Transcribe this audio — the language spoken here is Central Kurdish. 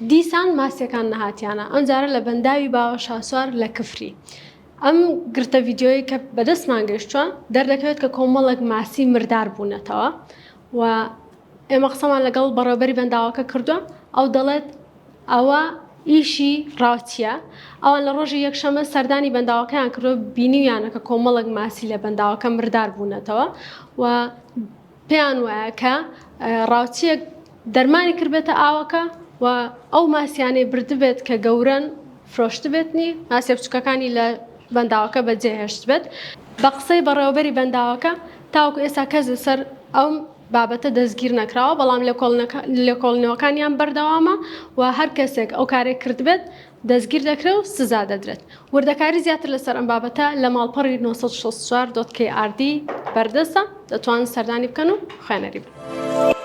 دیسان ماسیەکان نەهاتیانە ئەم جارە لە بەنداوی باوە شاسوار لە کفری ئەم گرتە ڤیدیۆی کە بەدەستمان گەیشتووە دەردەکەوێت کە کۆمەڵێک ماسی مردار بوونەتەوە و ئێمە قسەمان لەگەڵ بەڕێوەبەری بەنداوەکە کردووە ئەو دەڵێت ئەوە ئیشی ڕاوچیە ئەوان لە ڕۆژی یەکشەمە سەردانی بەنداوەکەیان کردو بینیویانە کە کۆمەڵێک ماسی لە بەنداوەکە مردار بوونەتەوە و پێیان وایە کە ڕاوچیەک دەرمانی کردبێتە ئاوەکە و ئەو ماسیانەی بردبێت کە گەورن فرۆشت بێتنی ماسیە بچووکەکانی لە بەنداوەکە بەجێهێشت بێت بە قسەی بەڕێوەبەری بەنداوەکە تاوەکو ئێستا کەس لەسەر ئەو بابەتە دەستگیر نەکراوە بەڵام لە کۆڵنەوەکانیان بەردەوامە و هەر کەسێک ئەو کارێک کردبێت دەستگیر دەکرێت و سزا دەدرێت وردەکاری زیاتر لەسەر ئەم بابەتە لە ماڵپەڕی 964.krd بەردەستە دەتوانن سەردانی بکەن و خوێنەری بن.